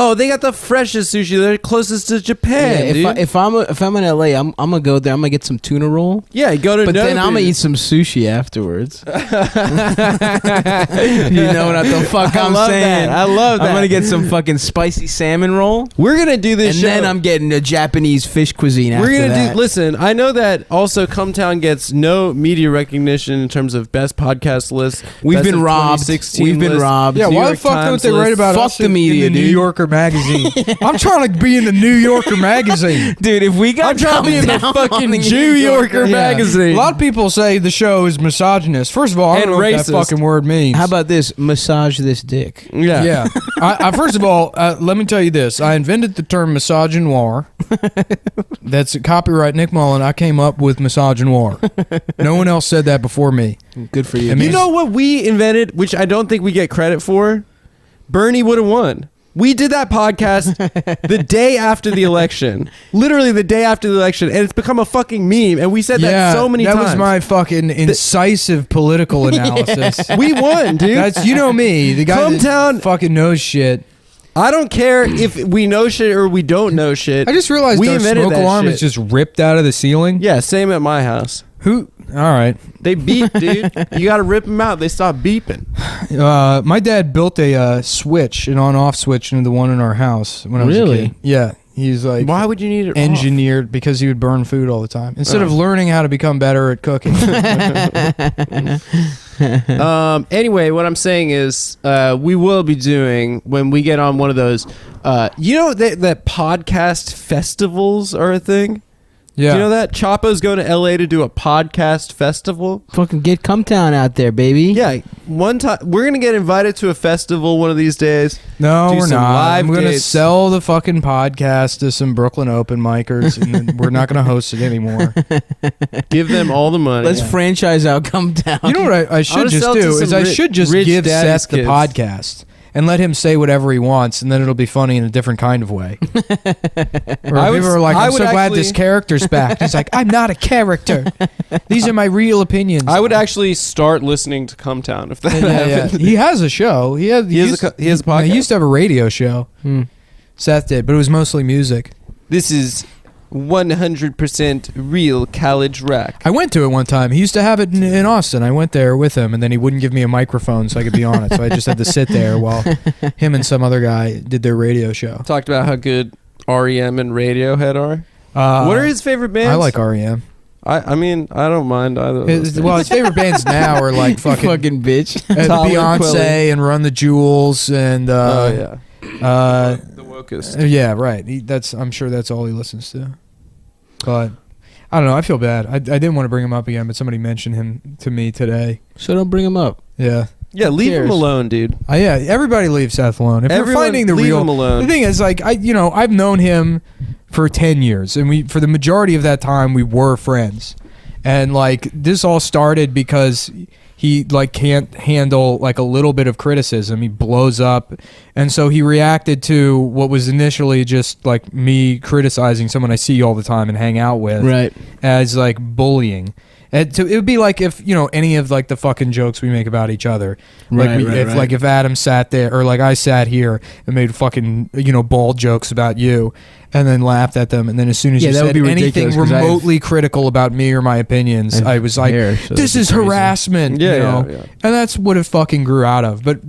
Oh, they got the freshest sushi. They're closest to Japan, dude. If I'm in LA, I'm gonna go there. I'm gonna get some tuna roll. Yeah, go to. But then I'm gonna eat some sushi afterwards. You know what the fuck I'm saying? I love that. I'm gonna get some fucking spicy salmon roll. We're gonna do this, and show. then I'm getting a Japanese fish cuisine. We're gonna that. Listen, I know that also Cumtown gets no media recognition in terms of best podcast lists. We've been robbed. Yeah, why the fuck don't they write about us the media, in the New dude. Yorker magazine? I'm trying to be in the New Yorker magazine. Dude, if we got I'm trying to be in the fucking New Yorker Yeah. magazine. A lot of people say the show is misogynist. First of all, I don't know what that fucking word means. How about this? Massage this dick. Yeah. I first of all, let me tell you this. I invented the term misogynoir. That's copyright Nick Mullen. I came up with misogynoir. No one else said that before me. Good for you. You know what we invented, which I don't think we get credit for? Bernie would have won. We did that podcast the day after the election. Literally the day after the election. And it's become a fucking meme. And we said that so many times. That was my fucking incisive political analysis. We won, dude. That's, you know me. The guy that fucking knows shit. I don't care if we know shit or we don't know shit. I just realized our smoke alarm is just ripped out of the ceiling. Yeah, same at my house. Who? All right. They beep, dude. You got to rip them out. They stop beeping. My dad built a switch, an on-off switch into the one in our house when I was a kid. Yeah. He's like, why would you need it engineered off? Because he would burn food all the time instead of learning how to become better at cooking. Anyway, what I'm saying is we will be doing when we get on one of those you know that podcast festivals are a thing. Yeah. Do you know that Chapo's going to LA to do a podcast festival? Fucking get Cumtown out there, baby. Yeah, one time we're gonna get invited to a festival one of these days. No, we're not. I'm gonna dates. sell the fucking podcast to some Brooklyn open micers, and then we're not gonna host it anymore. Give them all the money. Let's franchise out Cumtown. You know what I should just do is I should just give Seth the podcast and let him say whatever he wants, and then it'll be funny in a different kind of way. Or people are like, I'm so glad this character's back. He's like, I'm not a character. These are my real opinions. I would actually start listening to Cumtown if that happened. He has a show. He has a podcast. He used to have a radio show. Seth did, but it was mostly music. This is 100% real college rock. I went to it one time. He used to have it in Austin. I went there with him, and then he wouldn't give me a microphone so I could be on it. So I just had to sit there while him and some other guy did their radio show. Talked about how good REM and Radiohead are. What are his favorite bands? I like REM. I mean, I don't mind either. His favorite bands now are like fucking bitch, Beyonce and Run the Jewels and the wokest. Yeah, right. I'm sure that's all he listens to. But I don't know. I feel bad. I didn't want to bring him up again, but somebody mentioned him to me today. So don't bring him up. Yeah. Yeah, leave him alone, dude. Yeah, everybody leave Seth alone. If you're finding the real, him alone. The thing is, like, I've known him for 10 years, and for the majority of that time, we were friends. And like, this all started because he like can't handle like a little bit of criticism. He blows up, and so he reacted to what was initially just like me criticizing someone I see all the time and hang out with, right, as like bullying. And it would be like if any of like the fucking jokes we make about each other, like if Adam sat there or like I sat here and made fucking bald jokes about you, and then laughed at them, and then as soon as you said anything remotely critical about me or my opinions, I was like, this is harassment, and that's what it fucking grew out of. But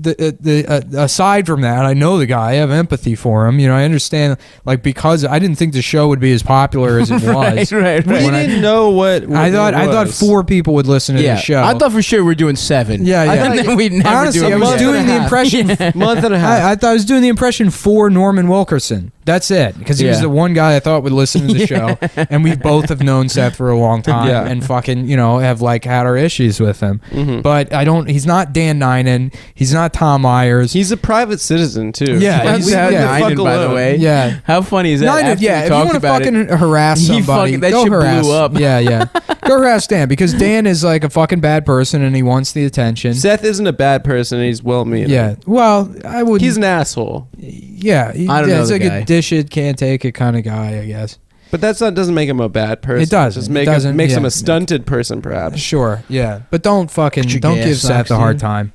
aside from that, I know the guy, I have empathy for him. I understand, like, because I didn't think the show would be as popular as it was. Right. We didn't know what I thought 4 people would listen to the show. I thought for sure we're doing 7. Yeah. I thought we'd never honestly, I was doing the impression month and a half. I thought I was doing the impression for Norman Wilkerson. That's it, because he was the one guy I thought would listen to the show, and we both have known Seth for a long time, and fucking have like had our issues with him. Mm-hmm. But he's not Dan Nainan, he's not Tom Myers. He's a private citizen too. Yeah, he's Nainan, by the way. Yeah, how funny is that? Nainan, if you want to fucking harass somebody, go harass. Blew up. Yeah. Go harass Dan, because Dan is like a fucking bad person and he wants the attention. Seth isn't a bad person, and he's well-meaning. Yeah, well, I would. He's an asshole. Yeah, I don't know. He's like guy. A dish it, can't take it kind of guy, I guess. But doesn't make him a bad person. It doesn't. Just makes him a stunted person, perhaps. Sure, yeah. But don't give Seth a hard time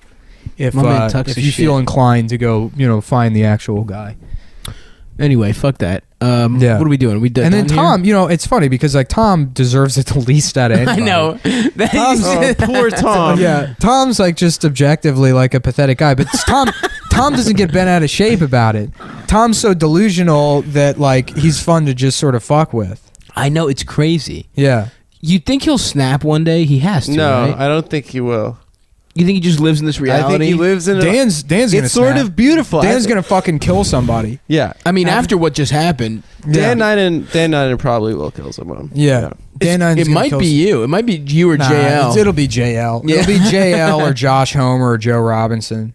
if you feel inclined to go, find the actual guy. Anyway, fuck that. Yeah. What are we doing? We done And then here? Tom, it's funny because like Tom deserves it the least out of I anybody. know. Poor Tom. Yeah, Tom's like just objectively like a pathetic guy, but Tom doesn't get bent out of shape about it. Tom's so delusional that like he's fun to just sort of fuck with. I know, it's crazy. Yeah. You think he'll snap one day? He has to. No, right? I don't think he will. You think he just lives in this reality? I think he lives in. Dan's gonna It's sort snap. of beautiful. Dan's gonna fucking kill somebody. Yeah. I mean, after what just happened, Dan Nainan probably will kill someone. Yeah. Dan Nainan's it gonna might kill be you. It might be you or Nah, JL. It'll be JL. Yeah. It'll be JL or Josh Homer or Joe Robinson.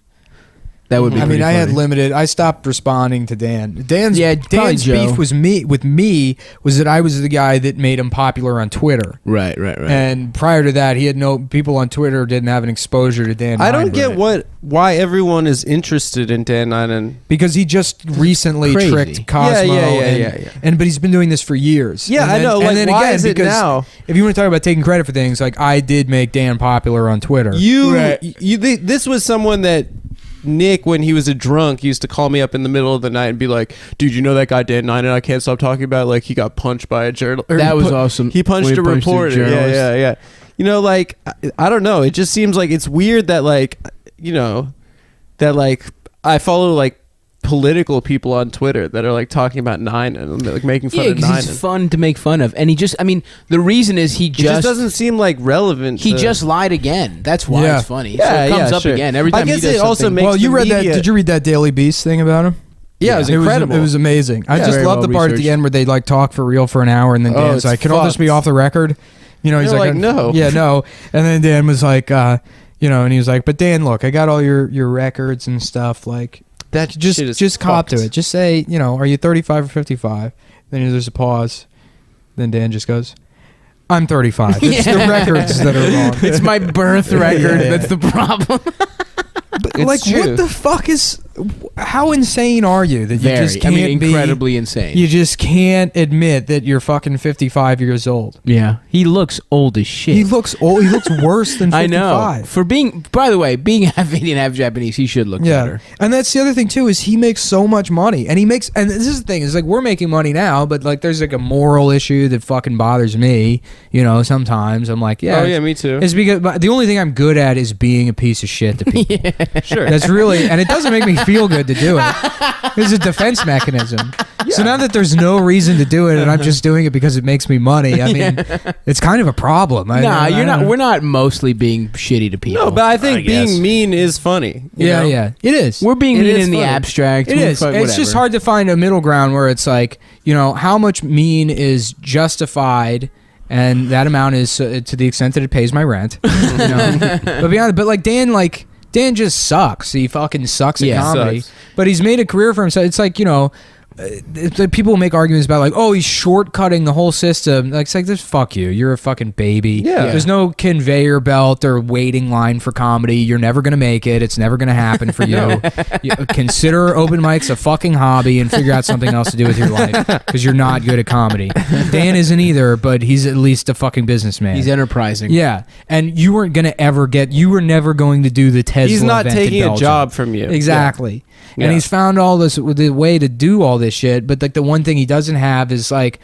That would be. I mean, pretty I had funny. limited. I stopped responding to Dan. Dan's probably Joe. beef was with me was that I was the guy that made him popular on Twitter. Right. And prior to that, he had no people on Twitter didn't have an exposure to Dan. I don't Nainan. get why everyone is interested in Dan Nainan. because he just recently Crazy. tricked Cosmo. Yeah. But he's been doing this for years. Yeah, And I then- know. and Like, then why again, is it because now? If you want to talk about taking credit for things, like I did make Dan popular on Twitter. This was someone that Nick, when he was a drunk, used to call me up in the middle of the night and be like, "Dude, you know that guy Dan Nainan? I can't stop talking about. Like, he got punched by a journalist. That was awesome. He punched When he a punched a reporter. journalist. Yeah. You know, like I don't know. It just seems like it's weird that like that like I follow like political people on Twitter that are like talking about Nainan and like making fun Yeah, of because Nainan. he's fun to make fun of, and he just—I mean, the reason is he It just doesn't seem like relevant. He to- just lied again. That's why Yeah. it's funny. Yeah, so it comes yeah, up sure. again every I time. guess he does it also something. makes well, you the read that. media- Did you read that Daily Beast thing about him? Yeah, it was incredible. It was amazing. I Yeah. just Very love well the part at the researched. end where they like talk for real for an hour, and then Oh, Dan's it's like, "Can all this be fucked. off the record?" He's They're like, "No." Yeah, no. And then Dan was like, and he was like, "But Dan, look, I got all your records and stuff. Like, That shit is just cop fucked. to it. Just say, are you 35 or 55?" Then there's a pause. Then Dan just goes, "I'm 35. It's the records that are wrong." It's my birth record. Yeah. That's the problem. But, It's like, true. what the fuck is? How insane are you that you Very. just can't incredibly insane. You just can't admit that you're fucking 55 years old. Yeah, he looks old as shit. He looks old. He looks worse than 55. I know. For being, by the way, being half Indian, half Japanese, he should look Yeah, better. and that's the other thing too is he makes so much money, and and this is the thing is like we're making money now, but like there's like a moral issue that fucking bothers me. Sometimes I'm like, yeah, Oh yeah, me too. It's because but the only thing I'm good at is being a piece of shit to people. Sure. That's really, and it doesn't make me feel good to do it. It's a defense mechanism. So now that there's no reason to do it, and I'm just doing it because it makes me money, I mean, it's kind of a problem. Nah, you're not. We're not mostly being shitty to people. No, but I think guess. being mean is funny. you know? Yeah, it is. We're being It mean is in the funny. abstract. It is. It's just hard to find a middle ground where it's like, how much mean is justified, and that amount is to the extent that it pays my rent. But beyond, but like Dan just sucks. He fucking sucks at Yeah. comedy. Sucks. But he's made a career for himself. It's like, people make arguments about like, oh, he's shortcutting the whole system. Like, it's like this. Fuck you. You're a fucking baby. Yeah. There's no conveyor belt or waiting line for comedy. You're never gonna make it. It's never gonna happen for you. Consider open mics a fucking hobby and figure out something else to do with your life because you're not good at comedy. Dan isn't either, but he's at least a fucking businessman. He's enterprising. Yeah, and you weren't gonna you were never going to do the Tesla. He's not event in taking a Belgium. job from you. Exactly. Yeah. And he's found all this the way to do all this shit, but like the one thing he doesn't have is like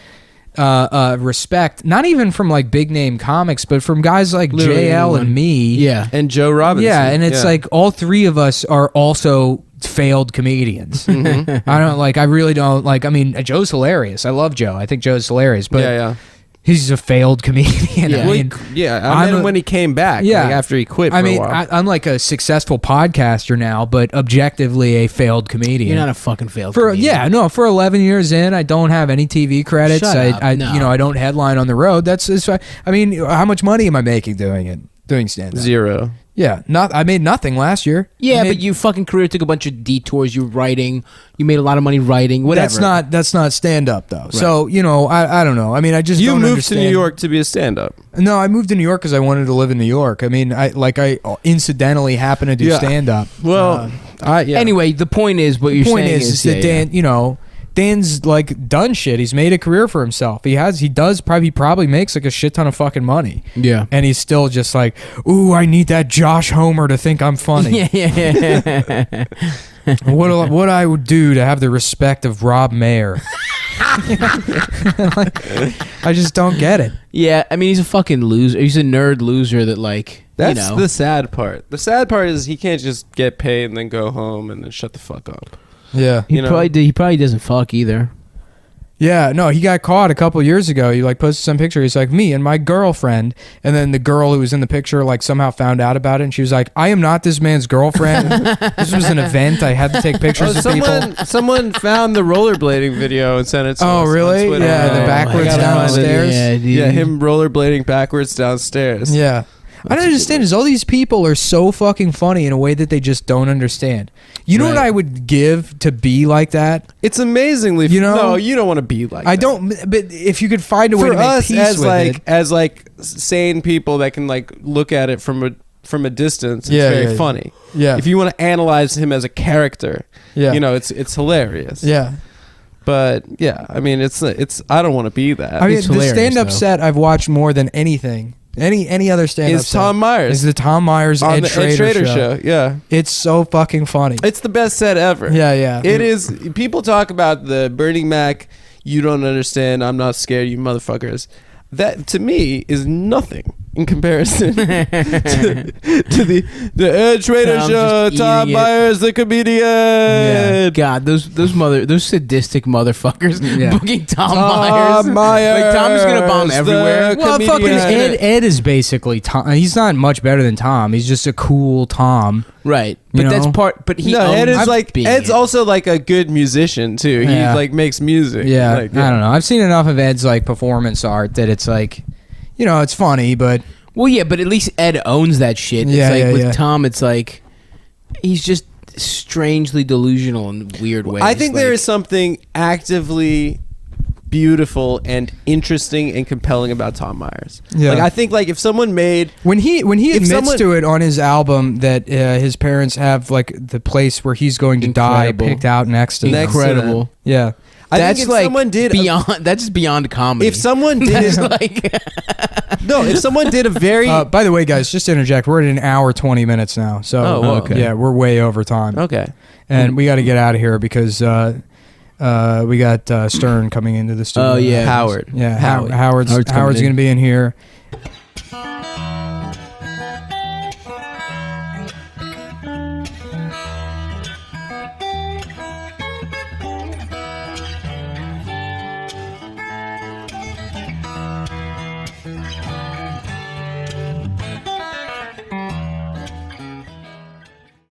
respect, not even from like big name comics, but from guys like Literally JL anyone. and me. Yeah. And Joe Robinson. Yeah, and it's like all three of us are also failed comedians. I really don't like. I mean, Joe's hilarious. I love Joe. I think Joe's hilarious, but yeah. he's a failed comedian. Yeah. I mean, I met him when he came back. Yeah. like, after he quit. For I mean, a while. I'm like a successful podcaster now, but objectively a failed comedian. You're not a fucking failed For comedian. for 11 years in, I don't have any TV credits. Shut up. I No. I don't headline on the road. It's I mean, how much money am I making doing stand-up? 0. Yeah, I made nothing last year. Yeah, I made- but your fucking career took a bunch of detours. You're writing. You made a lot of money writing. Whatever. that's not stand-up though. So I don't know. I mean, I just You don't moved understand. to New York to be a stand-up. No, I moved to New York because I wanted to live in New York. I mean, I incidentally happen to do Yeah. stand-up. Well, Anyway, the point is what The you're point saying is that yeah, Dan, Dan's like done shit. He's made a career for himself. He probably makes like a shit ton of fucking money. Yeah. And he's still just like, ooh, I need that Josh Homer to think I'm funny. Yeah. what I would do to have the respect of Rob Mayer. I just don't get it. Yeah, I mean, he's a fucking loser. He's a nerd loser that, like, That's you know. the sad part. The sad part is he can't just get paid and then go home and then shut the fuck up. Yeah. He you know? he probably doesn't fuck either. Yeah, no, he got caught a couple years ago. He like posted some picture. He's like, me and my girlfriend. And then the girl who was in the picture like somehow found out about it. And she was like, I am not this man's girlfriend. This was an event. I had to take pictures of people. Someone found the rollerblading video and sent it to us. Oh, on really? Twitter. Yeah, the backwards I gotta find it. downstairs. Yeah, dude. Yeah, him rollerblading backwards downstairs. Yeah. I don't understand is all these people are so fucking funny in a way that they just don't understand. You know what Right. I would give to be like that? It's amazingly, You know? no, you don't want to be like I that. don't, but if you could find a way For to make us peace as with like it. as like sane people that can like look at it from a distance, it's Yeah, very yeah. funny. Yeah. If you want to analyze him as a character, Yeah. you know, it's hilarious. Yeah. But yeah, I mean, it's I don't want to be that. I mean, It's the hilarious, stand-up though. set I've watched more than anything. Any other stand-up Is Tom Myers Is the Tom Myers on Ed the Schrader, Ed Schrader show. show? Yeah, It's so fucking funny. it's the best set ever. Yeah, yeah. It is. People talk about the Bernie Mac. You don't understand. I'm not scared. You motherfuckers. That to me is nothing in comparison to the Ed Schrader Tom show. just Tom eating it. Myers, the comedian. Yeah. God, those sadistic motherfuckers Yeah. booking Tom Tom Myers. Like, Tom is gonna bomb Myers, everywhere. the Well, fucking comedian. Ed is basically Tom. He's not much better than Tom. He's just a cool Tom. Right, You but that's know? part. But he No, Ed owns is like being Ed's it. also like a good musician too. He Yeah. like makes music. Yeah, Like, I don't know. I've seen enough of Ed's like performance art that it's like, you know, it's funny, but Well, yeah, but at least Ed owns that shit. Yeah, It's like yeah, with yeah. Tom, it's like he's just strangely delusional in weird ways. I think there Like, is something actively beautiful and interesting and compelling about Tom Myers. Yeah. Like I think like if someone made when he If admits someone- to it on his album that his parents have like the place where he's going to Incredible. die picked out next to Next them. to incredible. Yeah. I That's think if like someone did beyond. That's just beyond comedy. if someone That's did like if someone did a very By the way, guys, just to interject, we're at an hour 20 minutes now, so Oh, whoa. Okay. yeah, we're way over time, okay. and we got to get out of here because we got Stern coming into the studio. Oh, yeah. Howard. Yeah, Howard. Howard's coming going in. to be in here,